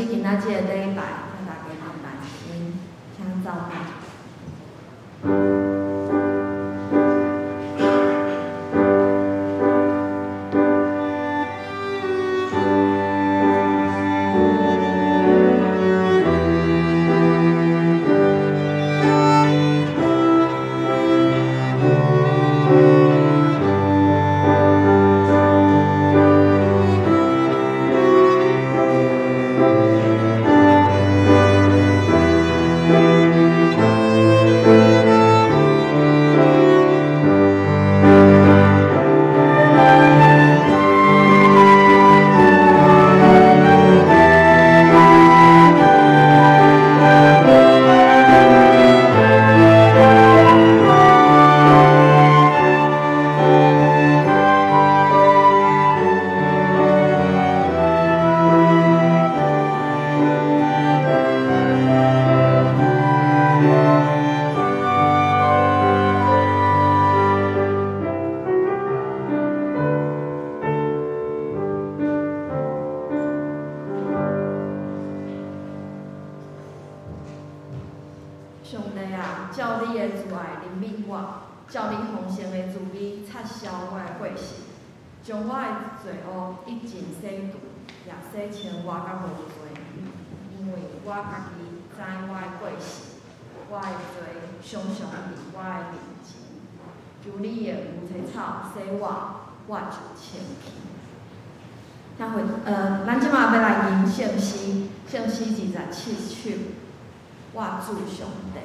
今仔即个礼拜，向大家谈谈心，请走吧。上帝啊，照你的慈爱怜悯我，照你丰盛的慈悲擦消我的过失，将我的罪恶一尽洗除，也洗清我甲无罪。因为我家己知我的过失，我的罪常常伫我的面前。求你的有青草洗我就清气。咱即马要来吟圣诗，圣诗27首。我主上帝。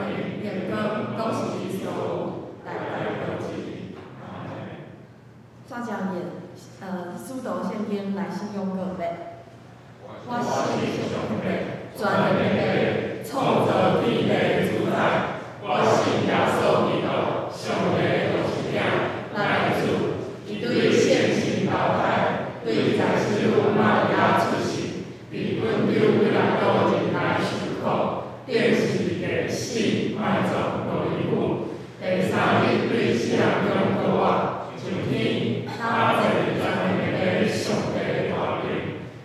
年年更，恭喜你收，代代高吉。刷奖言，书读圣经来信用各位。我信上帝，全能的创造天地主宰。我信耶稣基督，上帝就是囝，咱的主。伊对圣神交代，对在世女玛利亚出世，被本丢几万多人来受苦，顶死地死，埋葬落离谱。第三日对世人中国我上天，他坐全能的上帝的大名，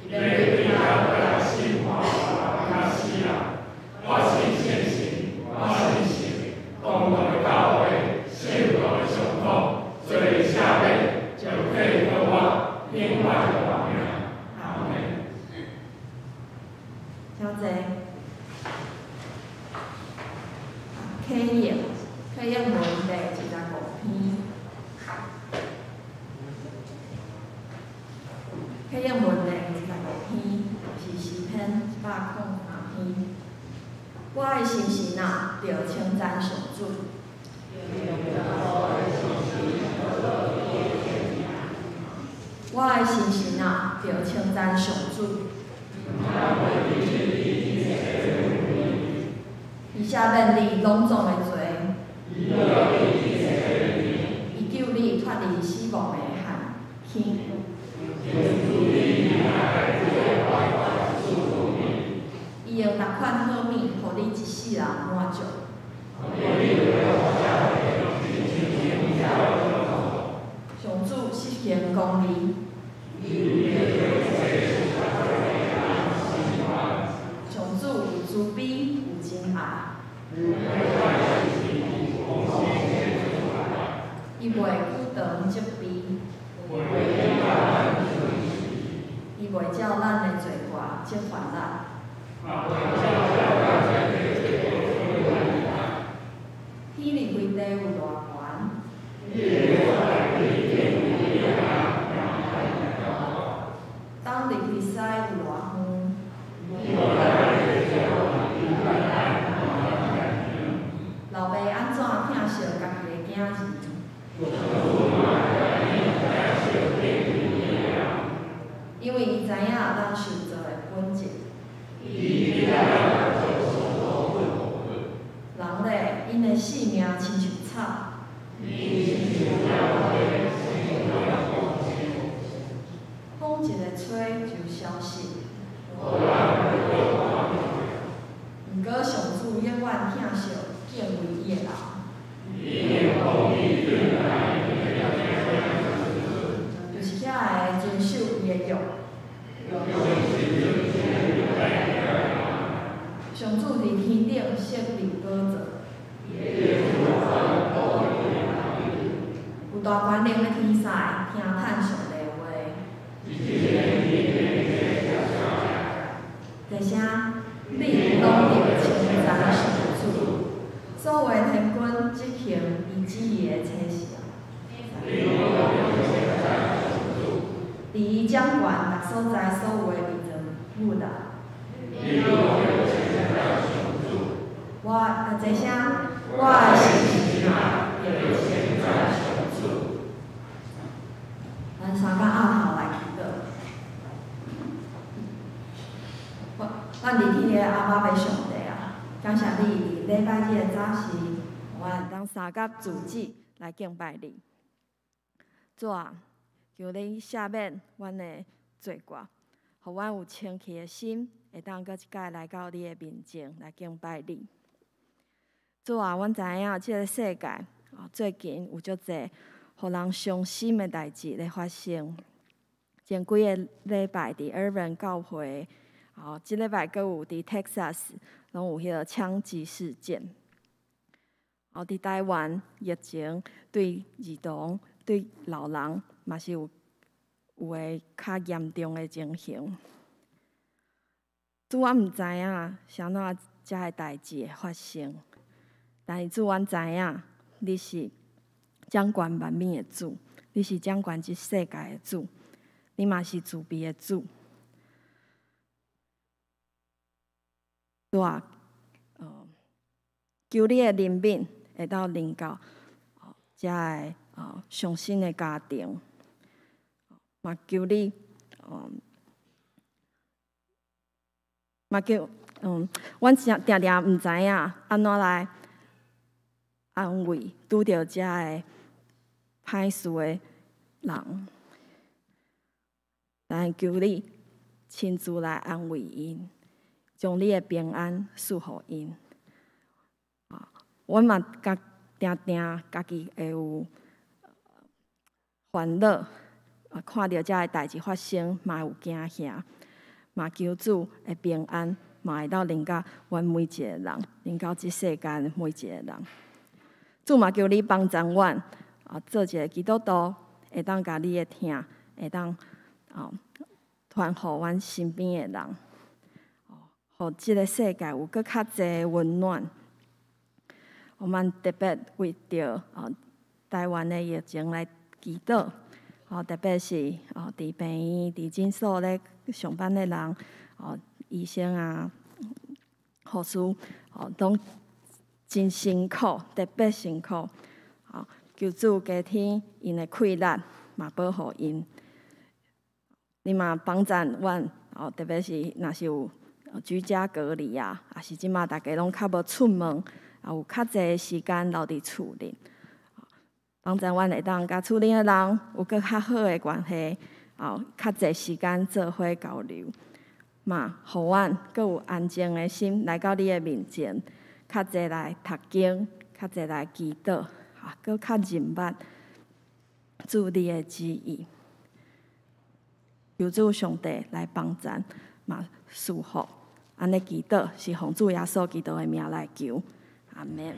伊要对咱回来生活，甲死人。我信圣神，我信神，公道的教会，圣道的上课，做下辈就配合我，另外的王命。阿门。小姐，K 应文第25篇。K 应文第25篇是诗篇105篇。我的心神啊，着称赞上主。我的心神啊，着称赞上主。伊赦免你拢总的罪，伊救你脱离死亡的hạn境。伊用逐款好物，互你一世人满足。上主实行公义。上主有慈悲，有真爱。伊袂苦长责备，伊袂照咱的罪过责罚咱。天日开地有偌悬，冬日开西有偌远。老爸安怎疼惜家己的囝儿？因为伊知影咱受造的本质。人咧，因的性命亲像草，风一个吹就消失。毋过上主永远疼惜敬畏伊的人。就是遐个遵守伊的约。上主伫天顶设立宝座，有大权能的天使听叹上帝的话。第声，你拢着称赞上主，所有天君执行伊旨意的差事。伫伊掌管各所在所有的秘藏物啦。我第声，我的心神啊，着称赞上主。咱三甲后头来祈祷。咱伫天的阿爸的上帝啊，感谢你伫礼拜日的早时，我当三甲自己来敬拜你。主啊，求你赦免阮的罪过，互阮有清气的心，会当搁一摆来到你的面前来敬拜你。主啊，阮知影即个世界最近有足侪互人伤心的代志咧发生。前几个礼拜伫Irvine教会，即礼拜阁有伫 Texas 拢有迄个枪击事件。伫台湾疫情对儿童、对老人嘛是有诶较严重的情形。主，阮毋知影啥物遮个代志会发生。但是主，阮知影你是掌管万物的主，你是掌管即世界的主，你嘛是慈悲的主。主啊，求你的怜悯会当临到遮个伤心的家庭，嘛求你嘛叫阮定定毋知影安怎来安慰拄着遮个歹事的人，但求你亲自来安慰因，将你的平安赐互因。阮嘛定定家己会有烦恼，看到遮个代志发生，嘛有惊吓，嘛求主的平安，嘛会当临到阮每一个人，临到即世间每一个人。主嘛求你帮助阮，做一个基督徒，会当甲你的疼，会当传互阮身边的人，互即个世界有搁较侪温暖。我们特别为着台湾的疫情来祈祷，特别是伫病院、伫诊所咧上班的人，医生啊、护士，拢真辛苦，特别辛苦。求主加添因的气力，嘛保护因。你嘛帮助阮，特别是若是有居家隔离啊，也是即马大家拢较无出门。也有较侪时间留伫厝里，帮助阮会当甲厝里的人有搁较好的关系，较侪时间做伙交流，嘛，互阮搁有安静的心来到你的面前，较侪来读经，较侪来祈祷，搁较认捌主你的旨意。求主上帝来帮助，嘛祝福。安尼祈祷是奉主耶稣基督的名来求。阿门。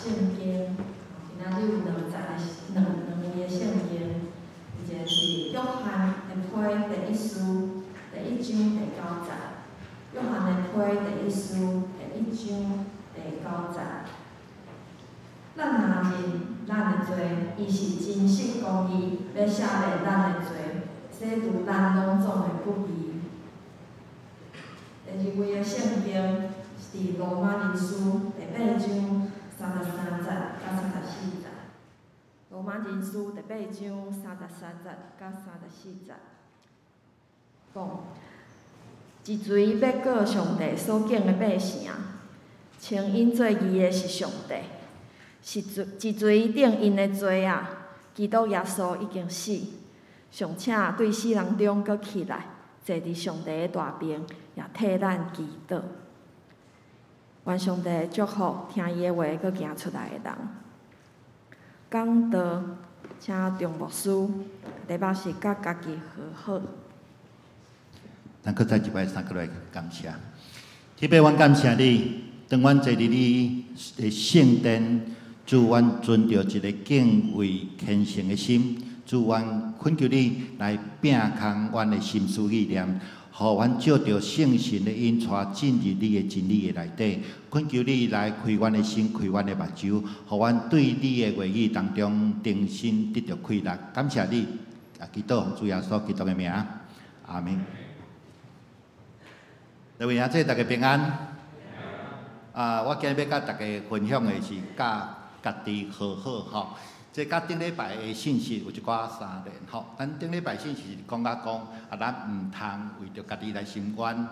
圣经，今仔日有两位圣经，一个是约翰的批第1书第1章第9节，约翰的批第1书第1章第9节。咱若认咱的罪，伊是真实公义，要赦免咱的罪，洗除咱拢总的不义。第2位的圣经是罗马人书第8章33节到34节。罗马人书第8章33节到34节，讲一罪要告上帝所敬的百姓，称因做义的是上帝。一罪定因的罪啊，基督耶稣已经死，尚且对死人中阁起来，坐伫上帝的大边，也替咱祈祷。愿上帝祝福听伊的话阁行出来的人。讲道，请张牧师礼拜是甲家己和好。咱搁再一摆三个来感谢，特别阮感谢你，当阮坐伫你的圣殿。主，阮存着一个敬畏虔诚的心，主，阮恳求你来摒空阮的心思意念，互阮照着圣神的引带进入你的真理的内底。恳求你来开阮的心，开阮的目睭，互阮对你的话语当中定心得着快乐。感谢你，祈祷主耶稣基督的名，阿门。各位兄弟，大家平安。我今日要甲大家分享的是家己和好吼，这甲顶礼拜的信息有一寡相连吼。咱顶礼拜信息是讲咱毋通为着家己来申冤，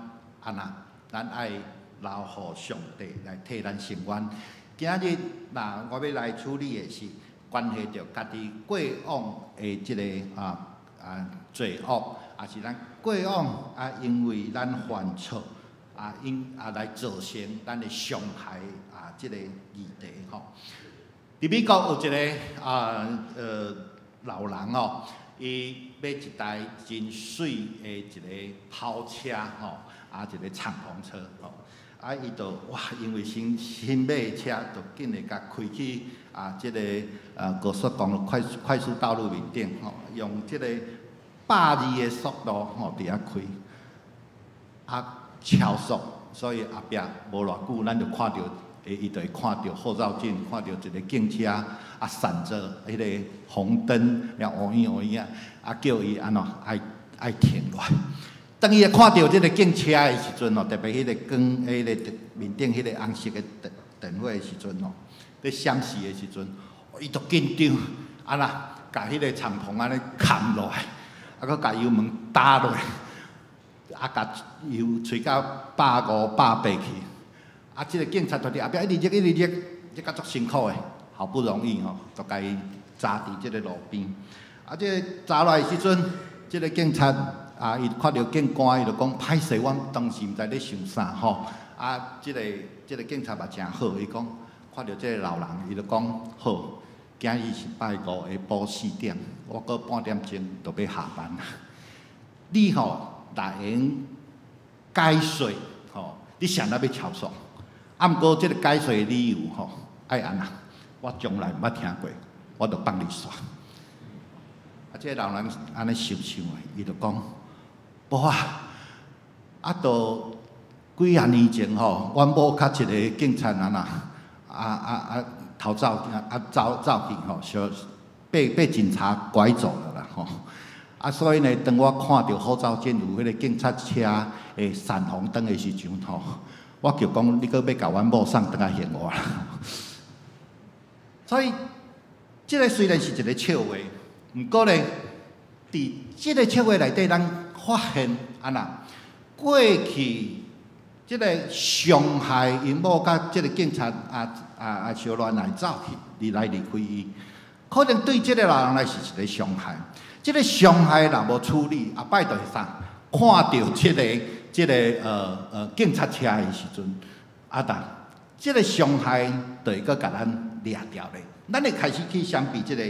咱爱留互上帝来替咱申冤。今日我要来处理的是关系着家己过往的即个罪恶，也是咱过往因为咱犯错来造成咱的伤害即个议题吼。伫美国有一个老人哦，伊买一台真水的一个跑车吼，一个敞篷车吼，伊就因为新买的车，就紧的甲开去即个高速公路快速道路面顶吼，用即个120的速度吼伫遐开，超速，所以后壁无偌久，咱就看到。伊就会看到后照镜，看到一个警车闪着迄个红灯，然后乌烟叫伊安怎爱停落来。当伊看到即个警车的时阵特别迄个光，迄个面顶迄个红色的电火的时阵咧闪示的时阵，伊就紧张，甲迄个敞篷安尼砍落来，搁甲油门打落来，甲油吹到150、180去。即个警察就伫后壁一直热，这甲足辛苦的，好不容易就甲伊揸伫即个路边。即个揸落来时阵，即个警察伊看到警官，伊就讲歹势，阮当时毋知咧想啥吼。即个警察嘛真好，伊讲看到即个老人，伊就讲好，今日是拜5下晡4点，我搁半点钟就要下班啦。你来用解释你谁要超速？毋过，即个解释的理由爱安那，我从来毋捌听过，我就帮你煞。即个老人安尼想想的，伊就讲：无都几啊年前阮某甲一个警察逃走去小被警察拐走了啦所以呢，当我看到后照镜有迄个警察车的闪红灯的时阵我就讲，你搁要甲阮某送倒来还我啦。所以，这个虽然是一个笑话，不过呢，伫这个笑话内底，咱发现过去这个伤害因某甲这个警察小乱来走去，离开伊，可能对这个老人来是一个伤害。这个伤害若无处理，后摆就是啥？看到这个警察车的时阵，这个伤害就会搁甲咱掠掉咧。咱会开始去相比这个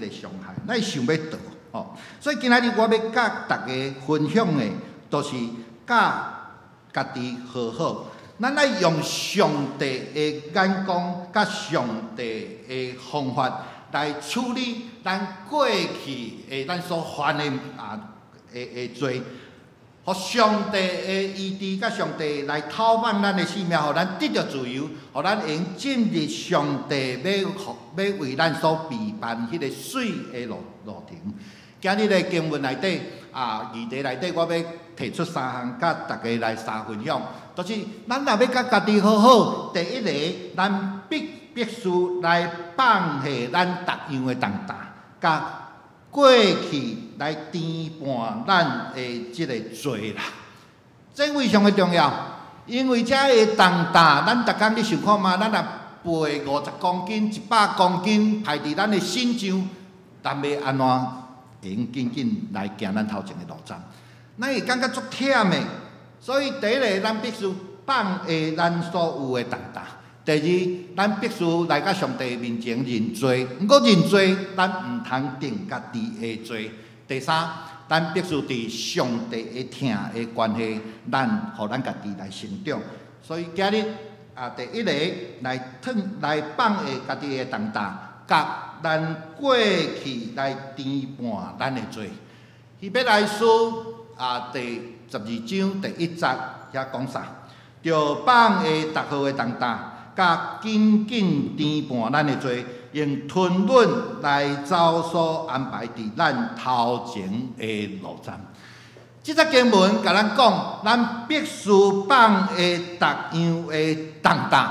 伤害，咱会想要倒所以今仔日我要甲大家分享的，都是甲家己和好。咱爱用上帝的眼光、甲上帝的方法来处理咱过去咱所犯的罪，互上帝的医治，甲上帝来透放咱的性命，互咱得到自由，互咱用进入上帝要为咱所备办迄个水的路程。今日的经文内底议题内底，我要提出3项，甲大家来分享。就是咱若要甲家己好好，第一个，咱必须来放下咱逐样的重担，甲过去来填满咱的即个罪啦。这非常的重要，因为这个重担，咱逐工你想看嘛，咱若背50公斤、100公斤排伫咱的身上，咱要安怎会用紧紧来行咱头前的路站？咱会感觉足忝的。所以第一个，咱必须放下咱所有的重担；第二，咱必须来到上帝面前认罪。毋过认罪，咱毋通定家己的罪。第三，咱必须伫上帝的疼的关系，咱互咱家己来成长。所以今日第一个来放下家己的重担，甲咱过去来填满咱的罪。希伯来书第12章第1节遐讲啥？着放下逐号的重担，甲紧紧填满咱的罪，用吞忍来走所安排伫咱头前的路站。即则经文甲咱讲，咱必须放下逐样的重担，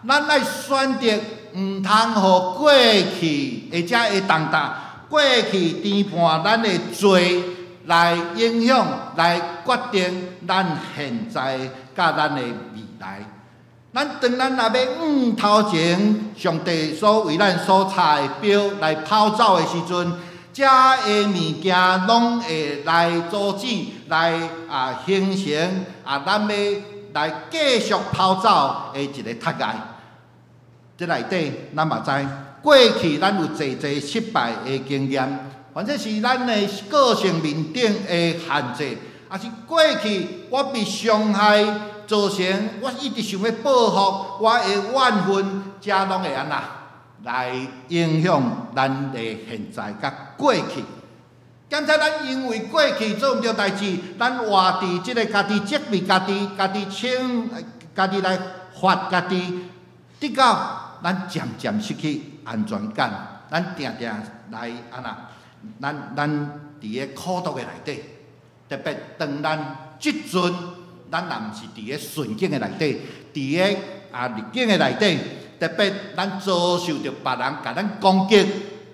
咱爱选择毋通互过去或者的重担，过去填满咱的罪。来影响、来决定咱现在甲咱的未来。当咱若要头前上帝所为咱所插的标来跑走的时阵，这个物件拢会来阻止、来形成咱要来继续跑走的一个窒碍。这内底咱嘛知，过去咱有侪失败的经验。反正是咱的个性面顶的限制，也是过去我被伤害造成，我一直想要报复，我的怨恨，这拢会安那来影响咱的现在甲过去。刚才咱因为过去做毋对代志，咱活伫即个家己责备家己，家己来罚家己，直到咱渐渐失去安全感，咱定定来安那。咱伫个苦毒的内底，特别当咱即阵，咱若毋是伫个顺境的内底，伫个逆境的内底，特别咱遭受着别人甲咱攻击，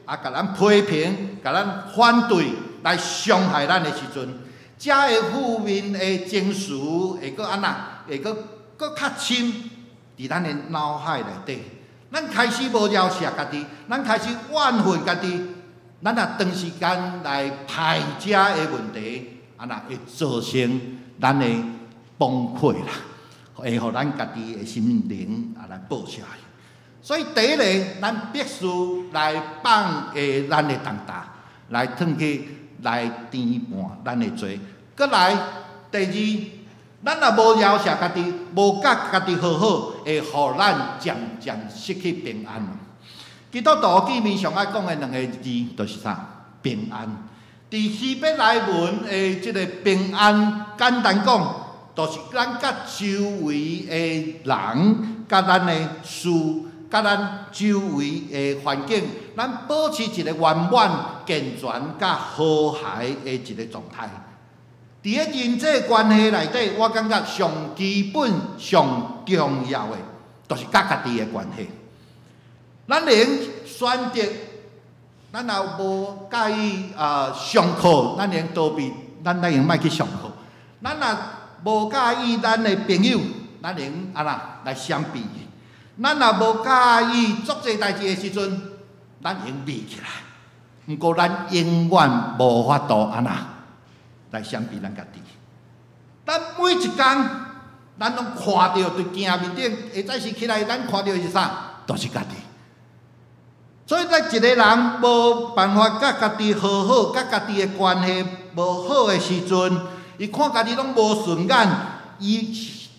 甲咱批评，甲咱反对，来伤害咱的时阵，这个负面的情绪会搁安那，会搁较深伫咱的脑海内底，咱开始无饶恕家己，咱开始怨恨家己。咱若长时间来排这个问题，安那会造成咱的崩溃啦，会互咱家己的心灵来爆起来。所以第一个，咱必须来放下咱的重担，来脱去来填满咱的罪。搁来第二，咱若无饶恕家己，无甲家己好好，会互咱渐渐失去平安。基督徒见面上爱讲的2个字，就是啥？平安。伫希伯来文的即个平安，简单讲，就是咱甲周围的人、甲咱的事、甲咱周围的环境，咱保持一个圆满、健全、甲和谐的一个状态。伫个人际关系内底，我感觉上基本、上重要的，就是甲家己的关系。咱能选择，咱若无介意上课，咱能逃避，咱能莫去上课。咱若无介意咱的朋友，咱能安那来相避。咱若无介意做这代志的时阵，咱能避起来。毋过咱永远无法度安那来相避咱家己。咱每一工，咱拢看到对镜面顶，会早时起来，咱看到是啥？都是家己。所以，咱一个人无办法甲家己和好，甲家己的关系无好的时阵，伊看家己拢无顺眼，伊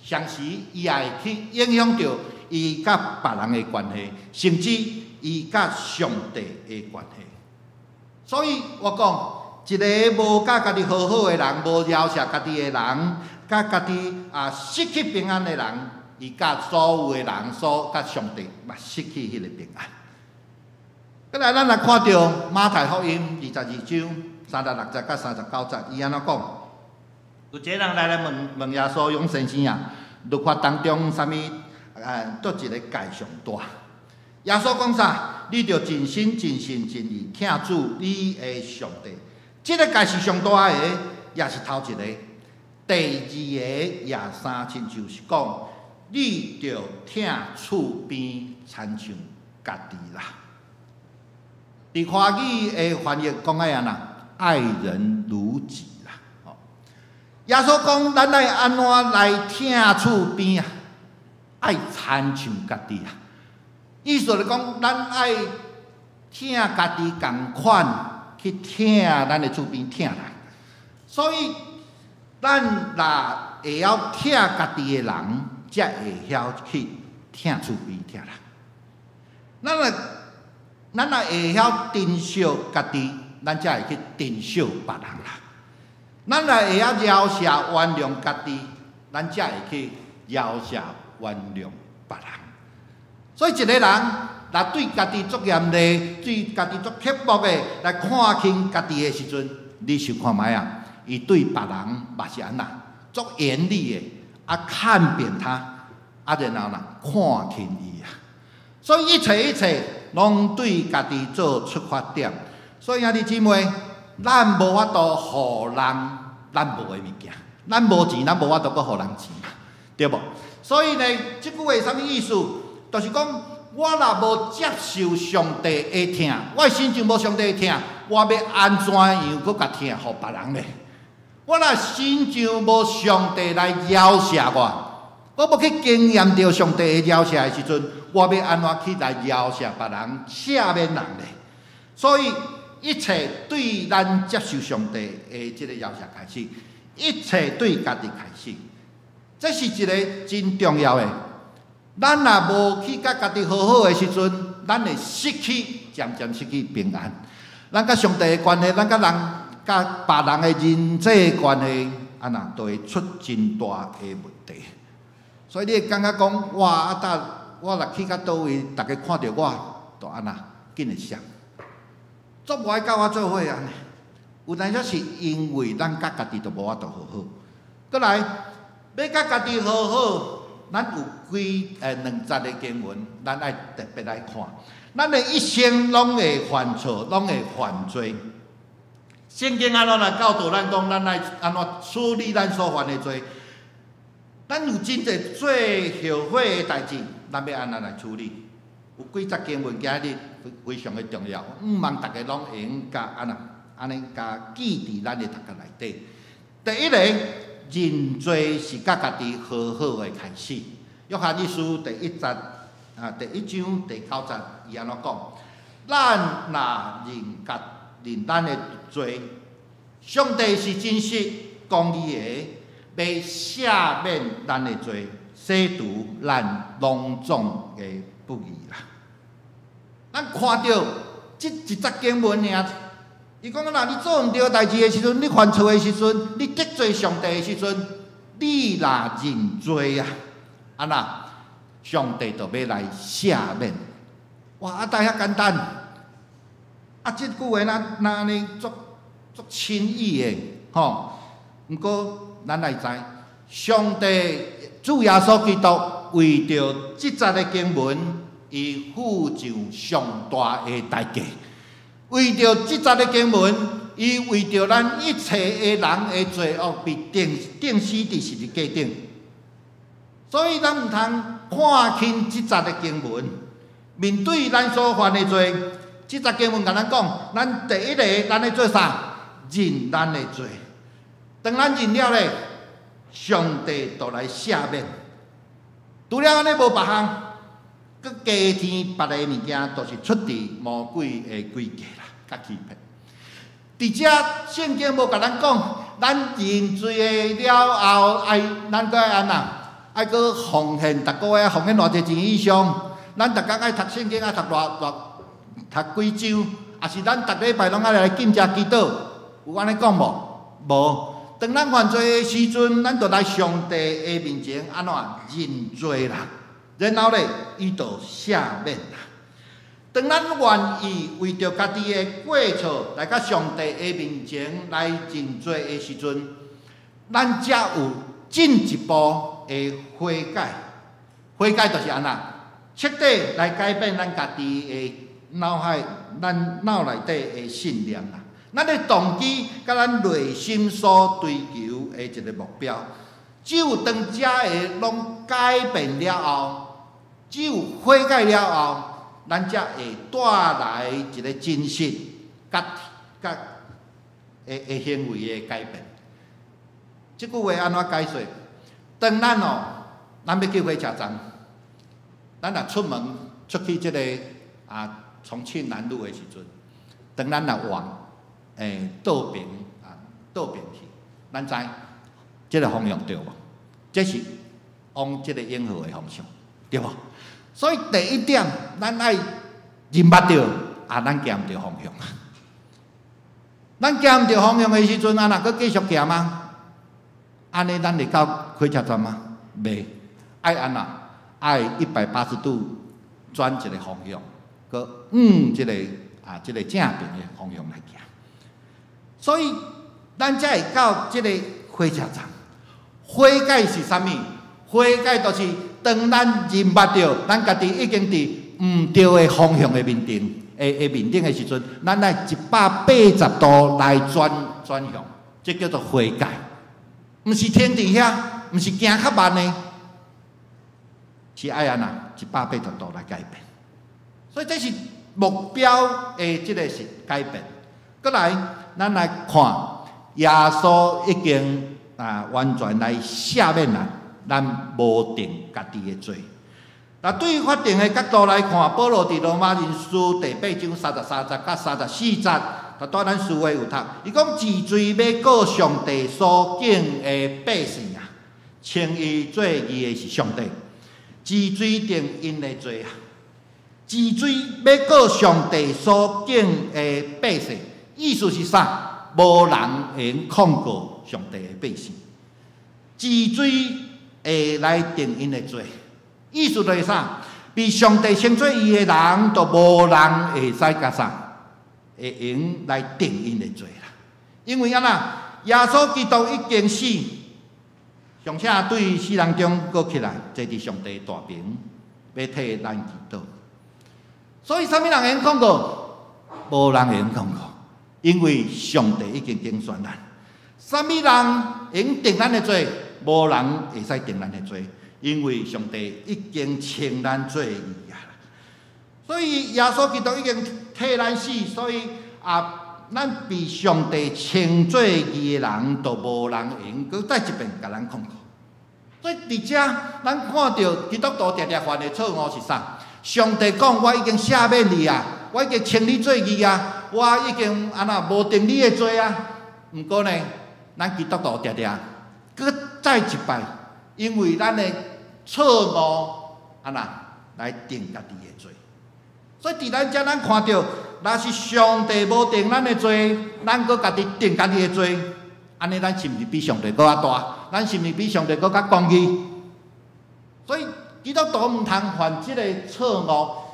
常时伊也会去影响到伊甲别人的关系，甚至伊甲上帝的关系。所以我讲，一个无甲家己好好的人，无饶恕家己的人，甲家己失去平安的人，伊甲所有的人甲上帝嘛失去迄个平安。再来，咱来看到马太福音22章36节到39节，伊安怎讲？有一个人来问耶稣，勇先生啊，律法当中啥物倒一个戒上大？耶稣讲啥？你着尽心、尽性、尽意听主你的上帝。这个戒是上大的，也是头一个。第二个也三亲就是讲，你着听厝边亲像家己啦。伫华语的翻译讲个安那，爱人如己啦。哦，耶稣讲，咱来安怎来听厝边啊？爱亲像家己啊。意思就是讲，咱爱听家己共款去听咱的厝边听人，所以咱若会晓听家己的人，才会晓去听厝边听人。咱若会晓珍惜家己，咱才会去珍惜别人啦。咱若会晓饶恕原谅家己，咱才会去饶恕原谅别人。所以一个人若对家己足严厉，对家己足刻薄的来看轻家己的时阵，你想看卖啊？伊对别人嘛是安那，足严厉的，看扁他，然后看轻伊啊。所以一切拢对家己做出发点。所以兄弟姊妹，咱无法度互人咱无的物件，咱无钱，咱无法度搁互人钱嘛，对无？所以呢，即句话啥物意思？就是讲，我若无接受上帝的听，我心上无上帝的听，我要安怎样搁甲听互别人呢？我若心上无上帝来饶恕我要去经验到上帝的饶恕的时阵，我要安怎去来饶恕别人、赦免人呢？所以一切对咱接受上帝的这个饶恕开始，一切对家己开始，这是一个真重要的。咱若无去甲家己好好的时阵，咱会失去，渐渐失去平安。咱甲上帝的关系，咱甲人、甲别人的人际关系，都会出真大的问题。所以你会感觉讲，哇！我若去到倒位，大家看到我，就紧会想，做无爱甲我做伙安尼。有当时是因为咱甲家己都无法度好好。再来，要甲家己好好。咱有2节的经文，咱爱特别来看。咱的一生拢会犯错，拢会犯罪。圣经安怎来教导咱讲，咱来安怎处理咱所犯的罪？咱有真侪最后悔的代志，咱要安怎来处理？有几节经文今日非常的重要，望大家拢会用甲安尼甲记伫咱的头壳内底。第一个。认罪是甲家己好好的开始。约翰一书第1章第9节，伊安怎讲？咱若认咱的罪，上帝是真实公义的，要赦免咱的罪，洗除咱拢总的不义啦。咱看到这一节经文尔。伊讲若你做毋对代志的时阵，你犯错的时阵，你得罪上帝的时阵，你若认罪啊，上帝就要来赦免。哇，大遐简单。即句话咱安尼足轻易的吼。毋过咱来知，上帝主耶稣基督为着即节的经文，伊付上上大的代价。为着即节的经文，伊为着咱一切的人的罪恶被钉死伫十字架顶，所以咱毋通看轻即节的经文。面对咱所犯的罪，即节经文甲咱讲，咱第一个，咱要做啥？认咱的罪。当咱认了咧，上帝就来赦免。除了安尼无别项。佮加添别个物件，都是出自魔鬼的诡计啦，甲欺骗。伫遮圣经无甲咱讲，咱认罪了后，咱搁爱安那？爱搁奉献，逐个月奉献偌济钱以上。咱逐工爱读圣经，爱读读几章，也是咱逐礼拜拢爱来敬食祈祷，有安尼讲无？无。当咱犯罪的时阵，咱就来上帝的面前安怎认罪啦？然后咧，伊就赦免啦。当咱愿意为着家己的过错来到上帝的面前来认罪的时阵，咱才有进一步的悔改。悔改就是安那，彻底来改变咱家己的脑海、咱脑内底的信念啦。咱的动机甲咱内心所追求的一个目标，只有当遮个拢改变了后，只有悔改了后，咱才会带来一个真实甲行为的改变。即句话安怎解说？当咱咱要去火车站，咱若出门出去即个重庆南路的时阵，当咱若往倒边去，咱知即个方向对无？这是往即个永和的方向，对无？所以第一点，咱爱认捌着咱行毋着方向。咱行毋着方向的时阵，若搁继续行吗？安尼咱会到火车站吗？袂，爱安那？爱180度转一个方向，搁即个正边的方向来行。所以，咱才会到即个火车站。悔改是啥物？悔改就是当咱认捌着咱家己已经伫毋对的方向的面顶的时阵，咱来180度来转向，这叫做悔改。毋是天伫遐，毋是行较慢的，是爱安那180度来改变。所以这是目标的即个是改变。搁来。咱来看，耶稣已经完全来赦免咱无定家己的罪。对于法定的角度来看，保罗伫罗马人书第8章33节到34节，就带咱思维有读。伊讲治罪要告上帝所敬的百姓啊，称伊做义的是上帝，治罪定因的罪啊。治罪要告上帝所敬的百姓。意思是啥？无人会用控告上帝的百姓，治罪会来定因的罪。意思就是啥？被上帝称做伊的人，就无人会使甲啥，会用来定因的罪啦。因为安那，耶稣基督已经死，尚且对死人中搁起来，坐伫上帝大名，要替咱祈祷。所以，啥物人会用控告？无人会用控告。因为上帝已经定选咱，啥物人会定咱的罪？无人会使定咱的罪，因为上帝已经称咱做义啊。所以耶稣基督已经替咱死，所以咱被上帝称做义的人，都无人会用搁再一遍甲咱控告。所以伫遮，咱看到基督徒常常犯的错误是啥？上帝讲：我已经赦免你啊，我已经称你做义啊。我已经无定你的罪啊！毋过呢，咱基督徒常常搁再一摆，因为咱的错误来定家己的罪。所以伫咱遮，咱看到，若是上帝无定咱的罪，咱搁家己定家己的罪，安尼咱是毋是比上帝搁较大？咱是毋是比上帝搁较公义？所以基督徒毋通犯即个错误。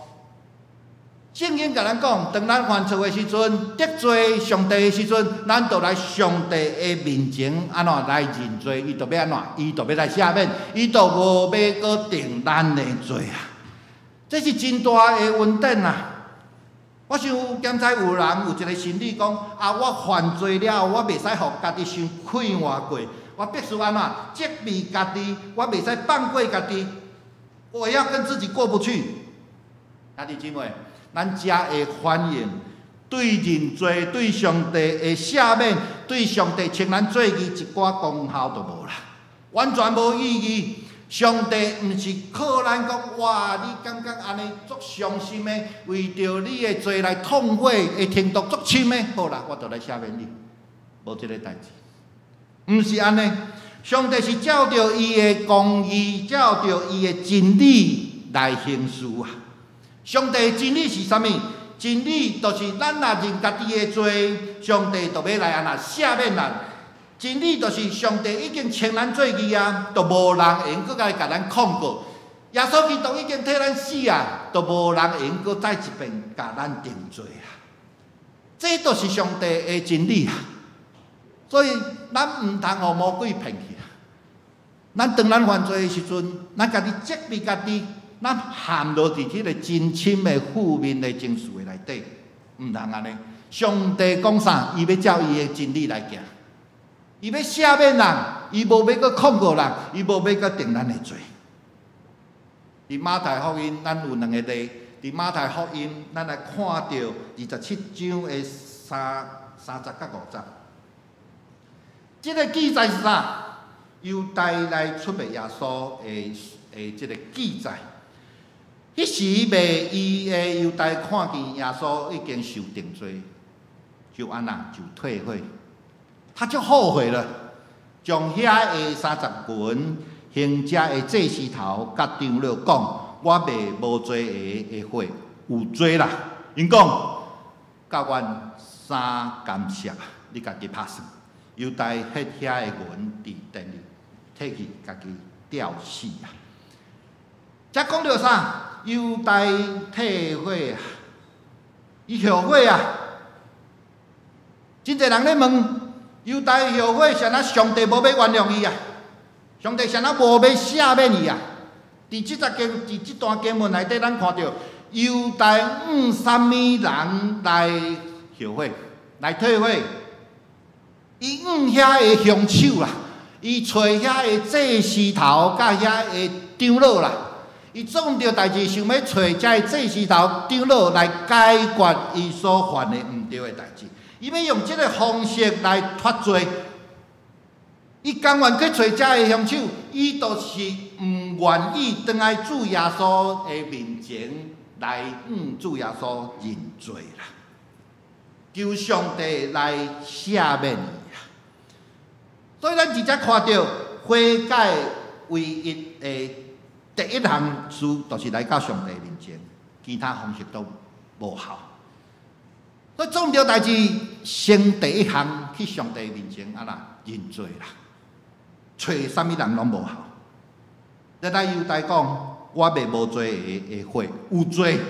圣经甲咱讲，当咱犯错的时阵，得罪上帝的时阵，咱就来上帝的面前安怎来认罪？伊就要安怎？伊就要来赦免，伊就无要搁定咱的罪啊！这是真大的恩典啊！我想检查有人有一个心理讲我犯罪了，我袂使互家己伤快活过，我必须安怎责备家己，我袂使放过家己，我要跟自己过不去。兄弟姊妹。咱才会反映对认罪、对上帝的赦免、对上帝称咱做义一寡功效都无啦，完全无意义。上帝毋是靠咱讲哇，你感觉安尼足伤心的，为着你的罪来痛悔的程度足深的，好啦，我就来赦免你，无即个代志。毋是安尼，上帝是照着伊的公义，照着伊的真理来行事啊。上帝的真理是啥物？真理就是咱若认家己的罪，上帝就要来安那赦免咱。真理就是上帝已经称咱做义啊，就无人会用搁来甲咱控告。耶稣基督已经替咱死啊，就无人会用搁再一遍甲咱定罪啊。这就是上帝的真理啊。所以咱毋通互魔鬼骗去啊。咱当咱犯罪的时阵，咱家己责备家己。咱陷落伫即个真深的负面的情绪的内底，毋通安尼。上帝讲啥，伊要照伊的真理来行，伊要赦免人，伊无要搁控告人，伊无要搁定咱的罪。伫马太福音，咱有两个例。伫马太福音，咱来看到27章的30到50。即个记载是啥？犹大来出卖耶稣的即个记载。迄时未，伊的犹大看见耶稣已经受定罪，就安那就退会，他就后悔了，将遐的30群行者的祭司头甲长老讲：我未无罪的会有罪啦。因讲：甲阮3甘赦，你家己拍算。犹大迄遐的银伫店里摕去家己吊死啊！则讲到啥？犹大退悔啊，伊后悔啊！真侪人咧问，犹大后悔，谁啊上帝无要原谅伊啊？上帝谁啊无要赦免伊啊？伫即段经文内底，咱看到犹大啥物人来后悔，来退悔？伊遐个凶手啦，伊找遐个祭司头甲遐个长老啦。伊做毋着代志，想要找遮个祭司头、长老来解决伊所犯的毋对的代志。伊要用即个方式来脱罪。伊甘愿去找遮个凶手，伊就是毋愿意倒来主耶稣的面前来主耶稣认罪啦，求上帝来赦免伊啊。所以咱直接看到悔改唯一的。第一项事就是来到上帝面前，其他方式都无效。所以做毋着代志，先第一项去上帝面前安那认罪啦，找啥物人拢无效。再来犹大讲，我未无罪的罪，有罪。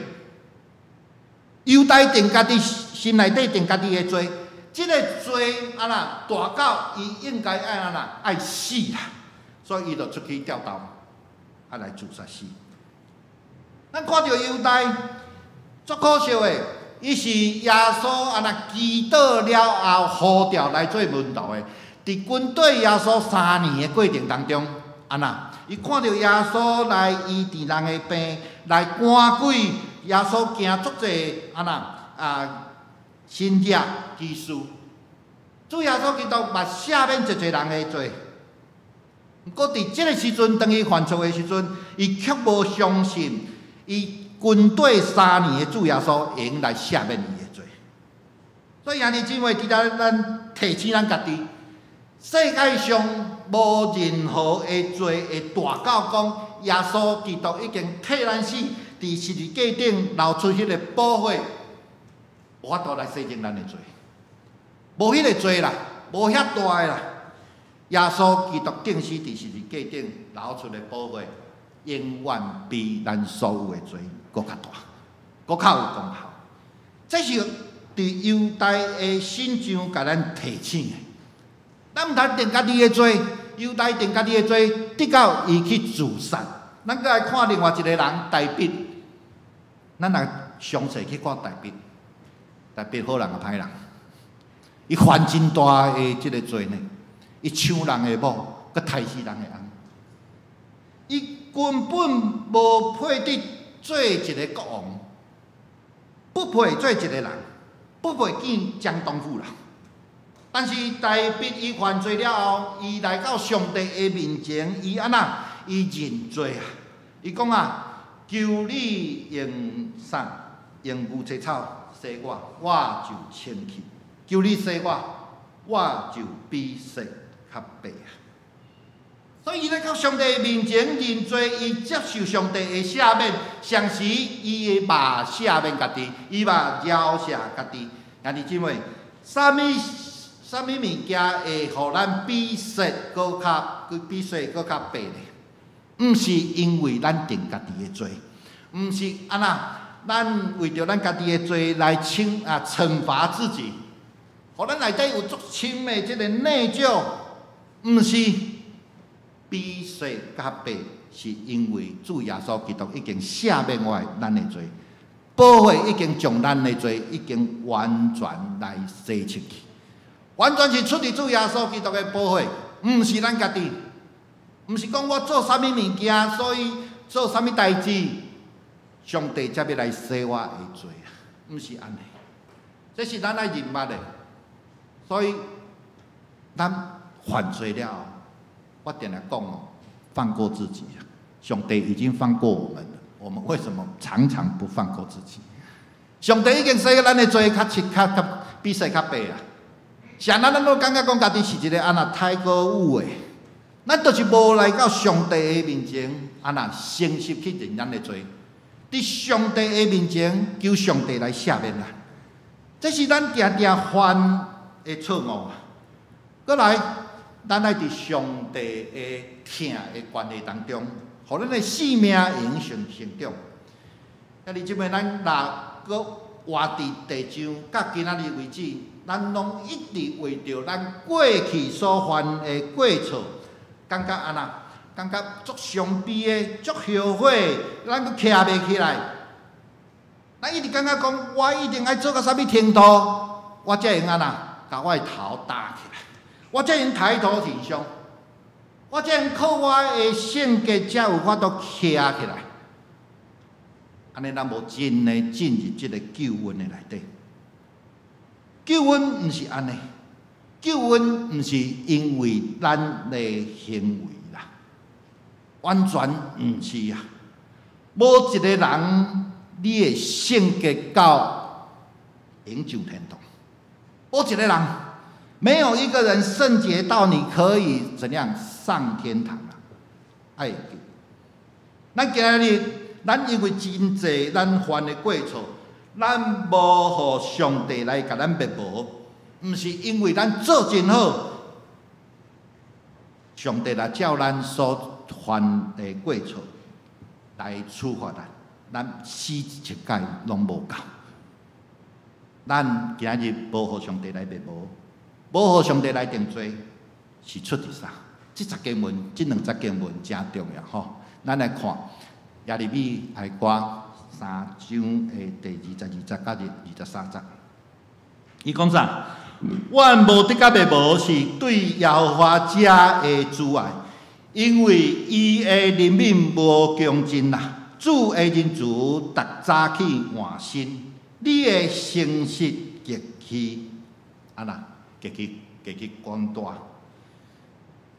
犹大定家己心内底定家己的罪，即个罪安那大到伊应该安那爱死啦，所以伊就出去吊刀。来自杀死。咱看到犹大，足可惜的，伊是耶稣安那祈祷了后呼召来做门徒的。伫军队耶稣3年的过程当中，安那伊看到耶稣来医治人的病，来赶鬼，耶稣行足侪安那神迹奇事。主耶稣基督嘛赦免一侪人的罪。毋过伫即个时阵，当伊犯错的时阵，伊却无相信，伊军队3年的主耶稣会用来赦免伊的罪。所以，兄弟姊妹，伫遮咱提醒咱家己，世界上无任何的罪会大到讲耶稣基督已经替咱死，伫十字架顶流出迄个宝血，无法度来洗净咱的罪，无迄个罪啦，无遐大的啦。耶稣基督定死伫十字架顶流出的宝血，永远比咱所有的罪搁较大，搁较有功效。这是伫犹大的心上，甲咱提醒的。咱毋通定家己的罪，犹大定家己的罪，直到伊去自杀。咱再来看另外一个人大卫，咱来详细去看大卫。大卫好人啊，歹人？伊犯真大的即个罪呢。伊抢人的某，佮杀死人的翁，伊根本无配得做一个国王，不配做一个人，不配见江东父老。但是大卫伊犯罪了后，伊来到上帝的面前，伊安那，伊认罪啊！伊讲啊，求你用啥？用牛切草洗我，我就清去；求你洗我，我就比洗较白啊！所以伊咧到上帝面前认罪，伊接受上帝的赦免，同时伊嘛赦免家己，伊嘛饶恕家己。兄弟姊妹，啥物物件会互咱比雪搁较白呢？毋是因为咱定家己的罪，毋是安那，咱为着咱家己的罪来惩罚自己，互咱内底有足深的即个内疚，毋是比雪较白，是因为主耶稣基督已经赦免咱的罪。保惠已经将咱的罪已经完全来洗清去，完全是出自主耶稣基督的保惠，毋是咱家己，毋是讲我做啥物物件，所以做啥物代志，上帝才要来洗我的罪啊，毋是安尼，这是咱爱认捌的。所以咱犯罪了后，我定来讲哦，放过自己啊，上帝已经放过我们了。我们为什么常常不放过自己？上帝已经洗咱的罪比洗较白啊！像咱都感觉讲家己是一个安那太过有的，咱就是无来到上帝的面前安那诚实去认咱的罪，伫上帝的面前求上帝来赦免咱。这是咱常常犯的错误啊！过来，咱爱伫上帝的疼的关系当中。互咱的生命永成长。兄弟姊妹，咱若搁活伫地上，到今仔日为止，咱拢一直为着咱过去所犯的过错，感觉安那，感觉足伤悲的，足后悔，咱搁徛袂起来。咱一直感觉讲，我一定爱做到啥物程度，我才会安那，甲我的头搭起来，我才会抬头挺胸。我才能靠我的性格，才有法度徛起来。安尼，咱无真诶进入即个救恩的内底。救恩毋是安尼，救恩毋是因为咱的行为啦，完全毋是啊。无一个人，你的性格到永久天堂，无一个人，没有一个人圣洁到你可以怎样？上天堂啊！哎，咱今日咱因为真济咱犯的过错，咱无互上帝来甲咱灭无，毋是因为咱做真好，上帝来照咱所犯的过错来处罚咱，咱死一届拢无够。咱今日无互上帝来灭无，无互上帝来定罪，是出伫啥？这10经文，这2经文真重要吼。咱来看耶利米哀歌3章的第22节到23节。伊讲啥？阮无得甲灭无，是对耶和华遮的阻碍，因为伊的怜悯无穷尽啦。主的仁慈，逐早起换新，你的诚实极其安那，极其广大。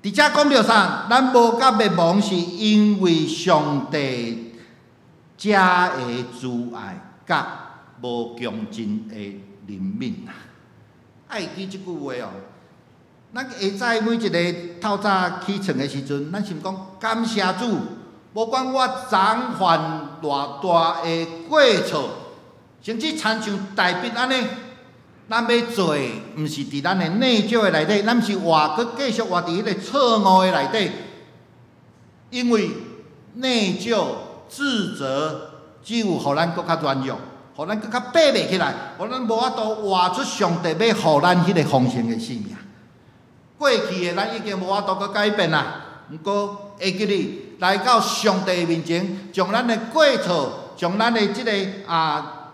伫遮讲着啥？咱无甲灭亡，是因为上帝遮的阻碍，甲无穷尽的怜悯啊！爱记即句话哦。咱下早每一个透早起床的时阵，咱是讲感谢主，无管我昨犯偌大的过错，甚至亲像大笔安尼。咱要做，毋是伫咱的内疚的内底，咱是活搁继续活伫迄个错误的内底，因为内疚、自责，只有互咱搁较软弱，互咱搁较爬袂起来，互咱无法度活出上帝要互咱迄个丰盛的生命。过去的咱已经无法度搁改变啦，毋过下一日来到上帝面前，将咱的过错，将咱的即个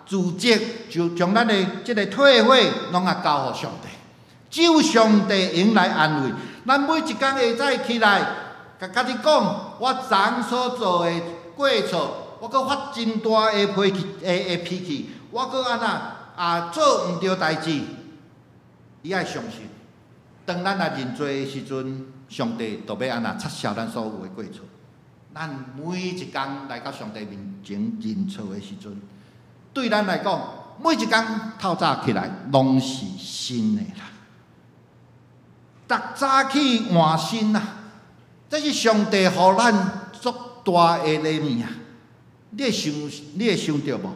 自责，就将咱的即个退悔，拢交互上帝。只有上帝用来安慰咱。每一天下早起来，甲家己讲，我昨所做的过错，我搁发真大的脾气，我搁安那做毋对代志，你爱相信，当咱来认罪的时阵，上帝就要安那撤销咱所有的过错。咱每一天来到上帝面前认错的时阵，对咱来讲，每一天透早起来拢是新的啦。逐早起换新啦，这是上帝互咱足大的礼物啊！你会想到无？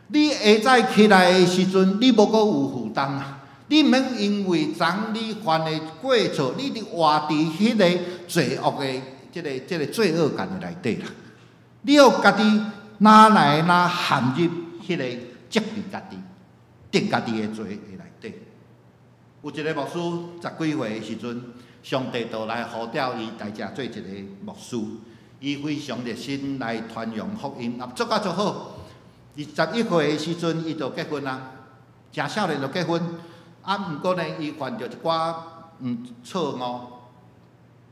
你下早起来的时阵，你无阁有负担啊！你毋免因为昨你犯的过错，你伫活伫迄个罪恶的即个罪恶感的内底啦。你要家己哪来陷入迄个责备家己、定家己的罪的内底。有一个牧师10几岁的时阵，上帝就来呼召伊来遮做一个牧师，伊非常热心来传扬福音，做甲足好。21岁的时阵，伊就结婚啦，真少年就结婚。毋过呢，伊犯着一寡错误，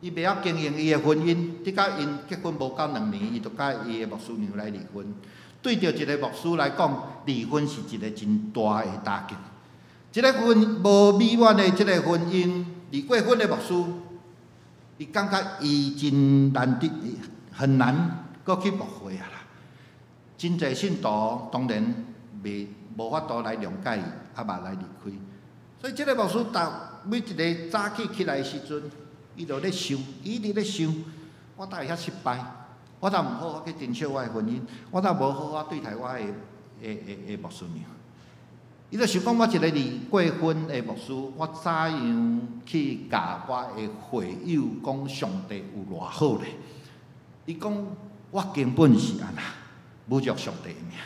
伊袂晓经营伊的婚姻，直到因结婚无到2年，伊就甲伊的牧师娘来离婚。对着一个牧师来讲，离婚是一个真大的打击。一个无美满的即个婚姻，离过婚的牧师，伊感觉伊真难得，很难搁去驳回啊啦。真侪信徒当然无法度来谅解伊，嘛来离开。所以即个牧师，每一个早起来的时阵，伊就咧想，伊直咧想，我哪会遐失败？我哪毋好好去珍惜我的婚姻？我哪无好好对待我的牧师娘？伊就想讲，我一个离过婚的牧师，我怎样去教我的会友讲上帝有偌好咧？伊讲我根本是安那侮辱上帝的名，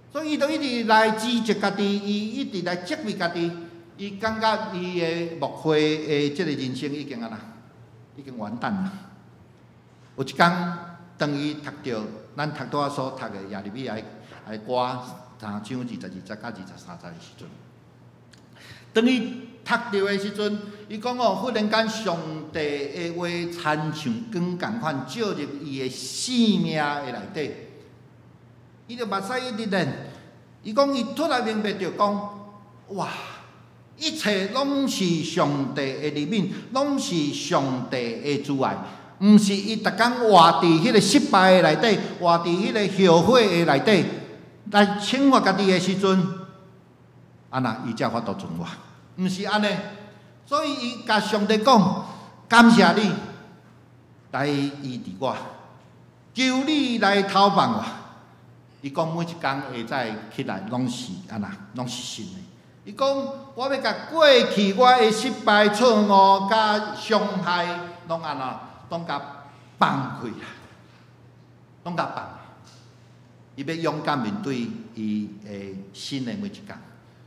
所以伊就一直来指责家己，伊一直来责备家己。伊感觉伊的牧会的即个人生已经安那，已经完蛋了。有一天，当伊读到咱读到所读的耶利米哀歌3章22节到23节的时阵，当伊读到的时阵，伊讲哦，忽然间上帝的话亲像光共款照入伊的生命的内底，伊就目屎一直练。伊讲伊突然明白着讲，哇！一切拢是上帝的怜悯，拢是上帝的慈爱，毋是伊逐工活伫迄个失败的内底，活伫迄个后悔的内底，来惩罚家己的时阵，安那伊才法度存活，毋是安尼。所以伊甲上帝讲：感谢你来医治我，求你来投放我。伊讲每一工下早起来拢是安那，拢是新的。伊讲，我要甲过去我的失败、错误、甲伤害，拢安那，拢甲放开啦，拢甲放。伊要勇敢面对伊的新的每一天。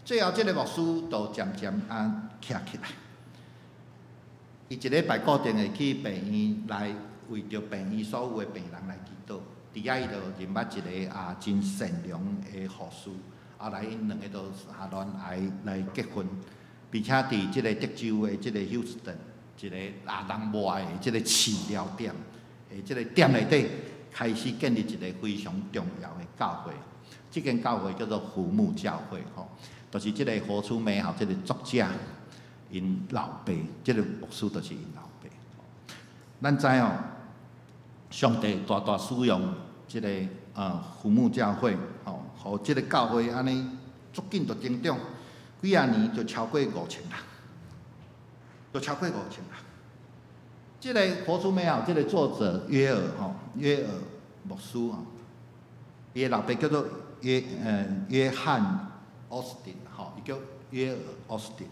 最后，这个牧师就渐渐徛起来。伊一礼拜固定会去病院来为着病院所有的病人来祈祷。伫遐伊就认捌一个真善良的护士。来，因两个都下恋来结婚，并且伫即个德州的即个休斯顿一个人外的即个饲料店的即个店内底，开始建立一个非常重要的教会。这间教会叫做福木教会，就是即个活出美好即个作者因老爸，即个牧师就是因老爸。咱知哦，上帝大大使用即个福木教会，互即个教会安尼足紧就增长，几啊年就超过5000人，就超过5000人。即个活出美好，即个作者约尔牧师伊的老爸叫做约翰奥斯汀，伊叫约尔奥斯汀，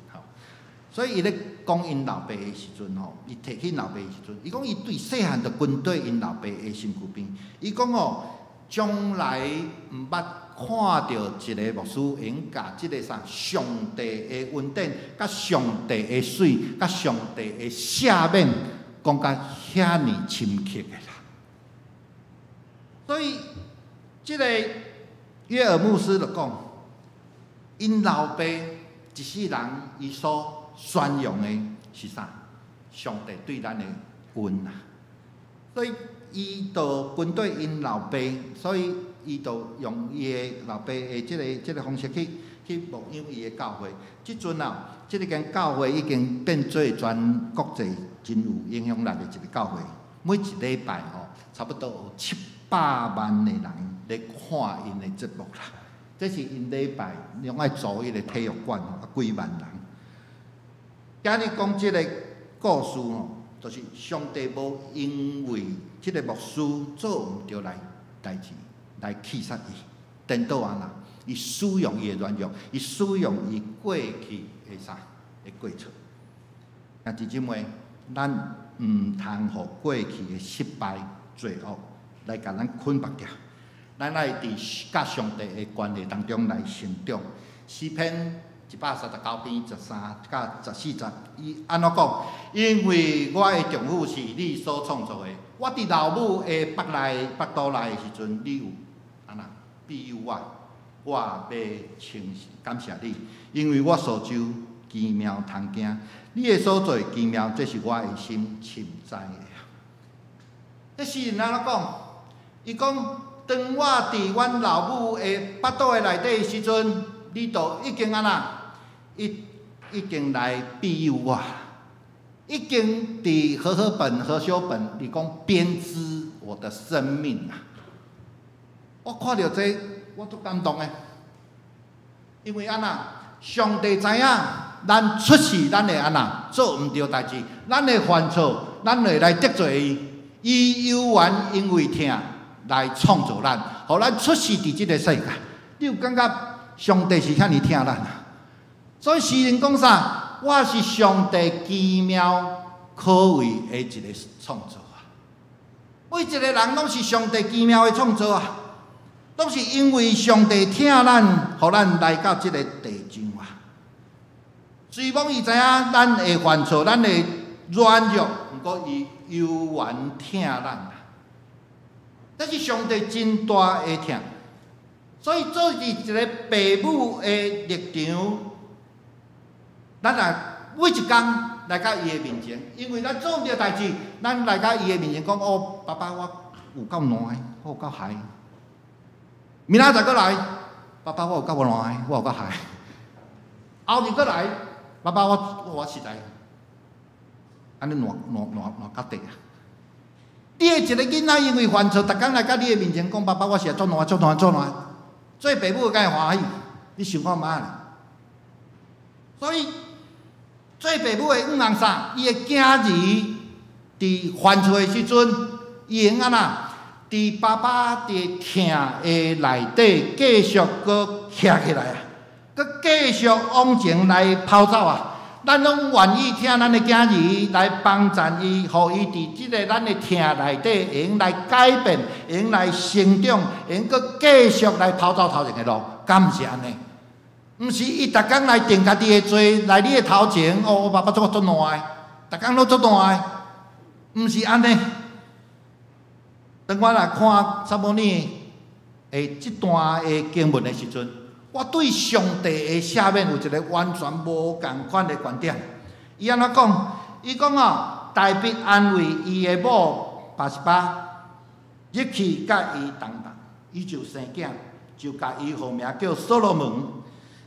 所以伊咧讲因老爸的时阵伊提起老爸的时阵，伊讲伊对细汉就跟对因老爸的身躯边，伊讲将来毋捌看到一个牧师用甲即个上帝的恩典、甲上帝的水、甲上帝的赦免，讲甲遐尼深刻的啦。所以，即个约尔牧师就讲，因老爸一世人伊所宣扬的是啥？上帝对咱的恩啊！所以伊就跟对因老爸，所以伊就用伊的老爸的即个方式去牧养伊的教会。即阵即间教会已经变做全国际真有影响力的一个教会。每一礼拜差不多有700万的人来看因的节目啦。这是因礼拜用爱租迄个体育馆几万人。今日讲即个故事就是上帝无因为即个牧师做毋对来代志来气杀伊，颠倒啊啦！伊使用伊的软弱，伊使用伊过去的啥的过错。啊，弟兄妹，咱毋通互过去的失败、罪恶来甲咱捆绑掉。咱爱伫甲上帝的关系当中来成长。诗篇139篇13到14节，伊安怎讲？因为我的丈夫是你所创造的，我伫老母的腹肚内的时阵，你有安那庇佑我，我要感谢你，因为我所受奇妙通惊，你的所做奇妙，这是我的心深知的。迄诗人安怎讲？伊讲。当我伫阮老母的腹肚的内底时阵，你就已经安那，已经来庇佑我，已经伫何修本里讲编织我的生命啊！我看到这，我足感动的，因为安那，上帝知影咱出事，咱会安那做毋对代志，咱会犯错，咱会来得罪伊，伊有缘因为疼。来创造咱，互咱出世伫即个世界。你有感觉上帝是遐尼疼咱啊？所以诗人讲啥？我是上帝奇妙可畏的一个创造啊！每一个人拢是上帝奇妙的创造啊！拢是因为上帝疼咱，互咱来到即个地上啊。虽讲伊知影咱会犯错，咱会软弱，毋过伊有缘疼咱。但是上帝真大的疼，所以做是一个父母的立场，咱也每一天来到伊的面前，因为咱做毋对代志，咱来到伊的面前讲：哦，爸爸，我有够烂，我有够害。明仔载过来，爸爸，我有够烂，我有够害。后日过来，爸爸，我实在，安尼烂到底啊！你的一个囡仔因为犯错，逐工来到你的面前讲：爸爸，我是做烂。做父母敢会欢喜？你想看嘛咧？所以做父母的五人啥？伊的囝儿伫犯错的时阵，伊会安那？伫爸爸伫疼的内底，继续搁徛起来啊，搁继续往前来跑走啊！咱拢愿意听咱的囝儿来帮助伊，互伊伫即个咱的疼内底，会用来改变，会用来成长，会用搁继续来跑走头前的路。敢毋是安尼？毋是伊逐工来定家己的罪，来你的头前，哦，爸爸做烂的，逐工都做烂的，毋是安尼。当我来看撒母耳的即段的经文的时阵，我对上帝的赦免有一个完全无共款的观点。伊安怎讲？伊讲哦，大卫安慰伊的某拔示巴，日去甲伊同房，伊就生囝，就甲伊号名叫所罗门。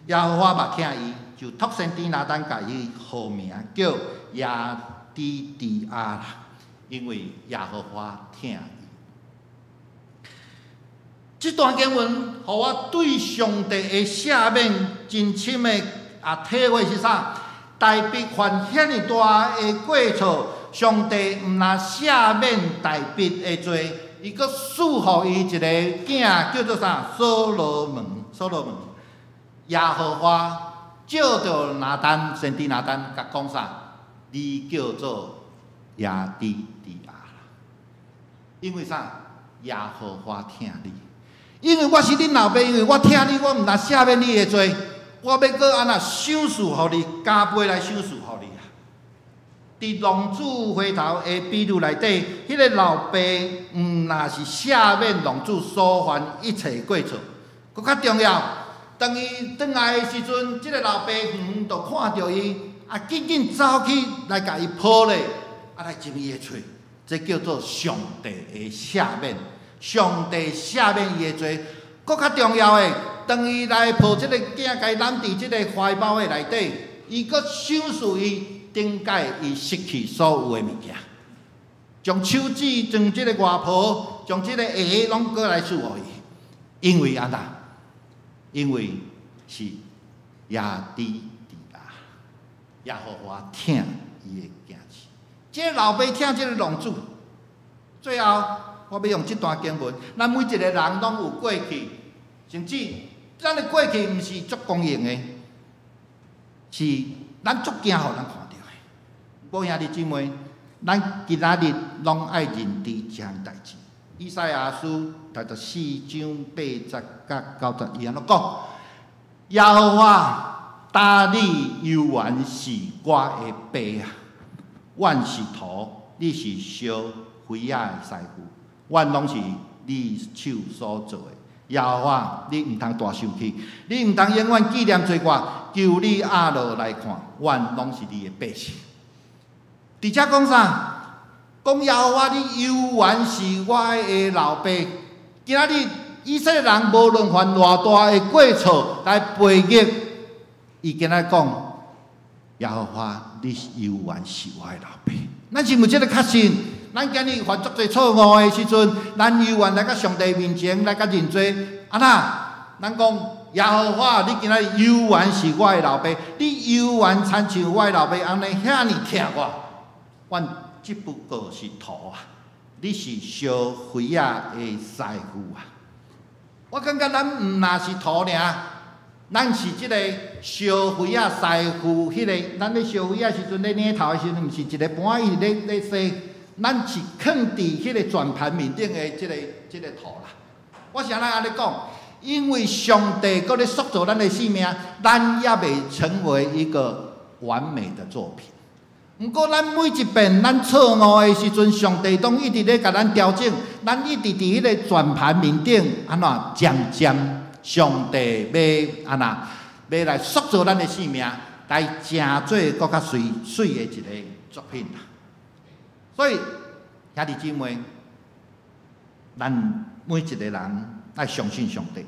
耶和华嘛疼伊，就托先知拿单甲伊号名叫亚底底亚啦，因为耶和华疼伊。这段经文，互我对上帝的赦免真深的体会是啥？大卫犯遐尼大的过错，上帝毋但赦免大卫的罪，伊阁赐予伊一个囝，叫做啥？所罗门。耶和华照着拿单，先知拿单，甲讲啥？你叫做亚底底亚，因为啥？耶和华疼你。因为我是恁老爸，因为我疼你，我毋但赦免你的罪，我要搁安那赏赐互你，加倍来赏赐互你啊！伫浪子回头的比喻内底，迄个老爸毋但是赦免浪子所犯一切过错，搁较重要，当伊转来的时阵，即个老爸就看到伊，紧紧走去来甲伊抱咧，来亲伊的喙，这叫做上帝的赦免。上帝赦免伊的罪，搁较重要的，当伊来抱即个囝，甲伊揽伫即个怀抱的内底，伊搁赏赐伊顶解伊失去所有的物件，将手指，将即个外婆，将即个鞋拢搁来赐互伊，因为安那，因为是亚底底亚，耶和华疼伊的囝子，这个老爸听这个浪子，最后我要用这段经文，咱每一个人拢有过去，甚至咱的过去毋是足公平的，是咱足惊互人看到的。我兄弟姊妹，咱今仔日拢爱认知这项代志。以赛亚书64章80到91，安怎讲？耶和华答你犹原是我的爸啊，阮是土，你是烧灰仔的师傅，阮拢是你手所做的。耶和华，你毋通大生气，你毋通永远纪念做我，求你压落来看，阮拢是你的百姓。伫遮讲啥？讲耶和华，你犹原是我的老爸。今仔日以色列人无论犯偌大的过错来背逆，伊今仔讲耶和华，你犹原是我的老爸。咱是毋是这个确信？咱今日犯足侪错误的时阵，咱犹原来到上帝面前来甲认罪。安那？咱讲耶和华，你今仔日犹原是我的老爸，你犹原亲像我的老爸安尼遐尼疼我。阮只不过是土啊，你是烧灰仔的师傅啊。我感觉咱毋若是土尔，咱是即个烧灰仔师傅。迄个咱咧烧灰仔时阵咧领头的时阵，毋是一个盘伊咧洗，咱是放伫迄个转盘面顶的即个土啦。我是安尼讲，因为上帝搁咧塑造咱的生命，咱也未成为一个完美的作品。毋过，咱每一遍咱错误的时阵，上帝都一直咧甲咱调整，咱一直伫迄个转盘面顶，安怎渐渐，上帝要安怎，要来塑造咱的生命，来成做搁较水的一个作品啦。所以，兄弟姊妹，咱每一个人爱相信上帝，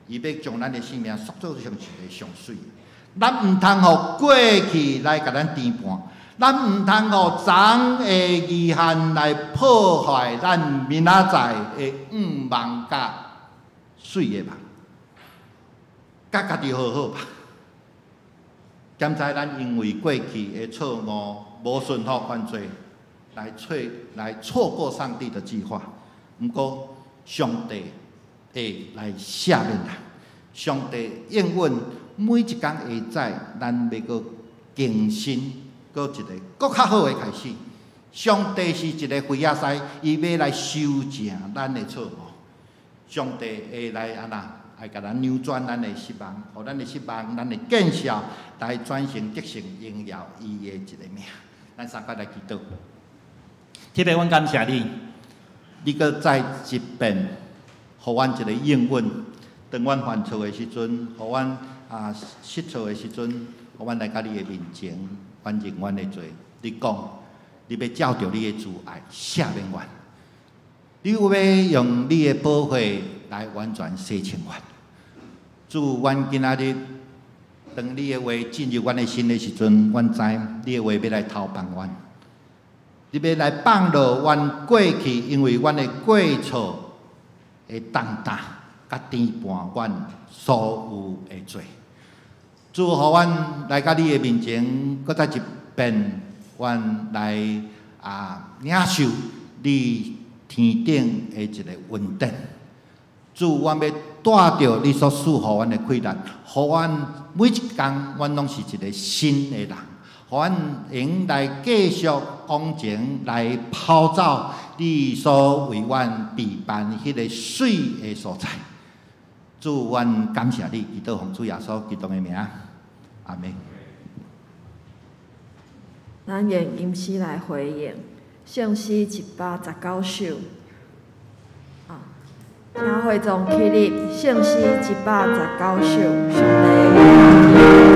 伊要将咱的生命塑造成一个上水的。咱毋通互过去来甲咱颠盘。咱毋通互长的遗憾来破坏咱明仔载的梦甲水的梦，甲家己好好吧。检查咱因为过去的错误、无顺服犯罪，来错过上帝的计划。毋过上帝会来赦免咱，上帝应允每一天下载，咱要搁更新。搁一个搁较好的开始，上帝是一个慧仔师，伊要来修正咱的错误。上帝会来安那，会甲咱扭转咱的失望，互咱的失望，咱的见效来转成得胜荣耀伊的一个名。咱三块来祈祷。天父，阮感谢你，你搁再一遍，互阮一个应允。当阮犯错的时阵，互阮失错的时阵，互阮来到你的面前。反认阮的罪，你讲，你要照着你的慈爱赦免阮，你有要用你的宝血来完全洗清阮。主，阮今仔日当你的话进入阮的心的时阵，阮知你的话要来投放阮，你要来放落阮过去，因为阮的过错的重担，甲颠盘阮所有的罪。主，互阮来到你的面前，搁再一遍，阮来领受你天顶的一个恩典。主，阮要带着你所赐予阮的快乐，互阮每一天，阮拢是一个新的人，互阮用来继续往前来跑走你所为阮备办迄个水的所在。主，阮感谢你，祈祷奉主耶稣基督的名，阿门。咱用吟诗来回应圣诗119首。请会众起立，圣诗119首，上帝。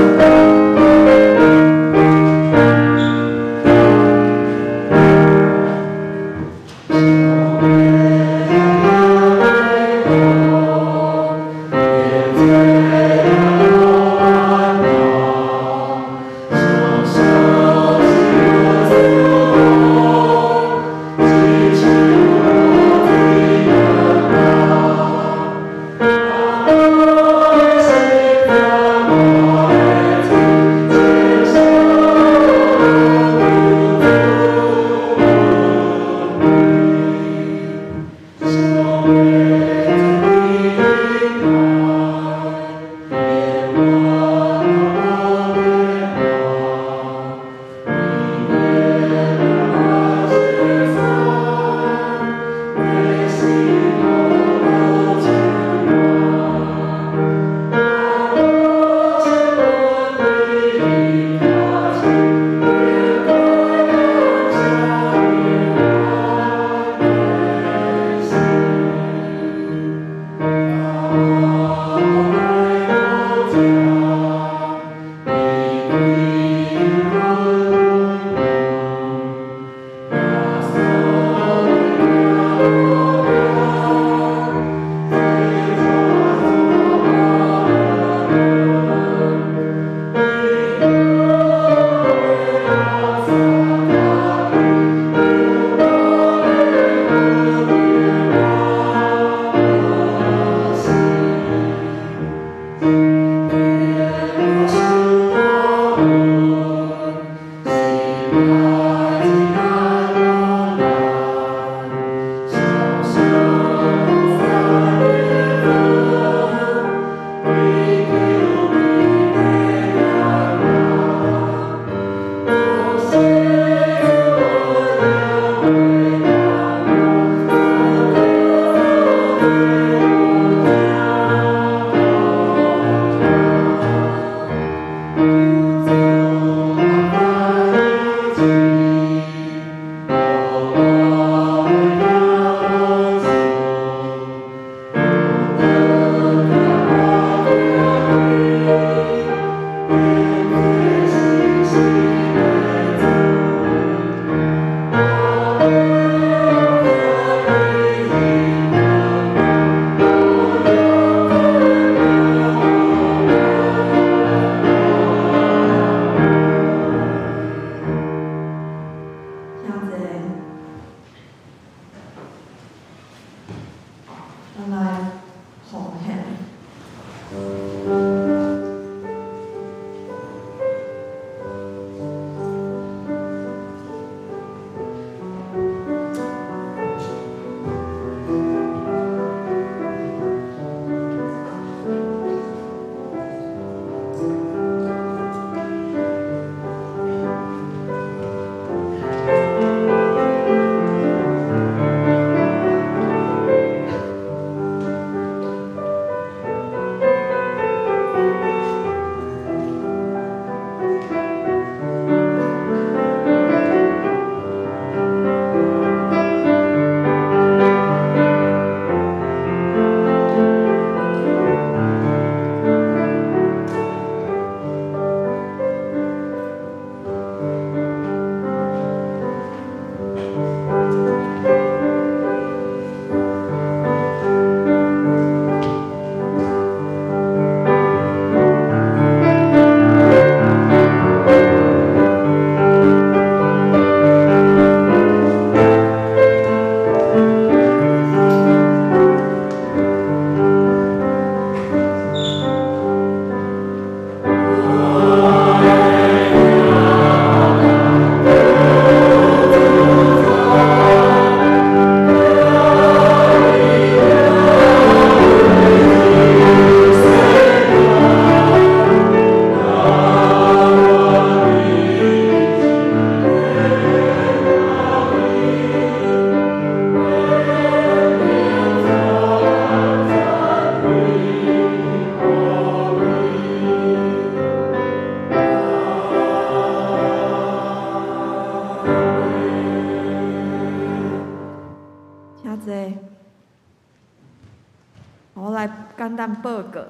好过。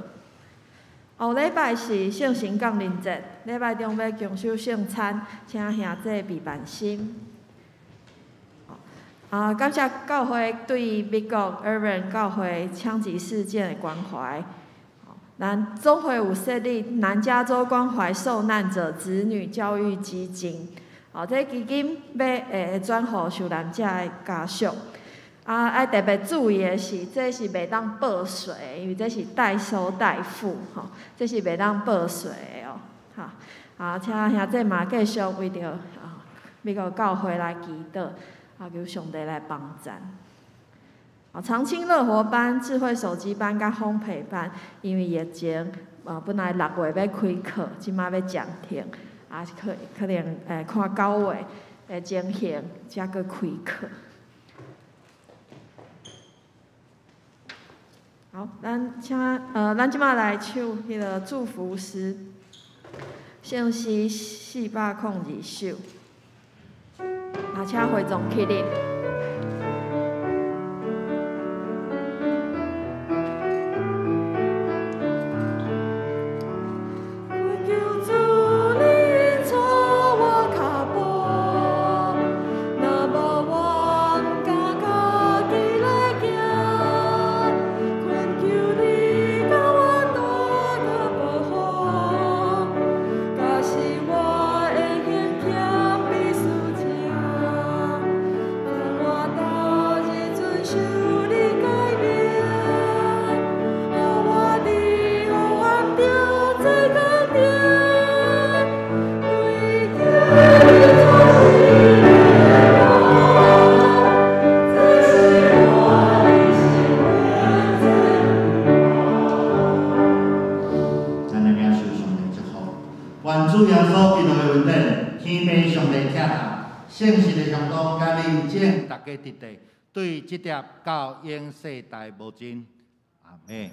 后礼拜是圣神降临节，礼拜中要共守圣餐，请兄弟备万心。感谢教会对美国 Irvine 教会枪击事件的关怀。咱总会有设立南加州关怀受难者子女教育基金。这基金要转予受难者的家属。爱特别注意的是，这是袂当报税的，因为这是代收代付，这是袂当报税的哦。请兄弟嘛继续为着美国教会来祈祷，求上帝来帮咱。长青乐活班、智慧手机班甲烘焙班，因为疫情，本来6月要开课，即马要暂停，可能看9月的情形才搁开课。好，咱即马来唱迄个祝福诗，圣诗402首，请会众起立。大家伫地对这条到永世代无尽，阿妹。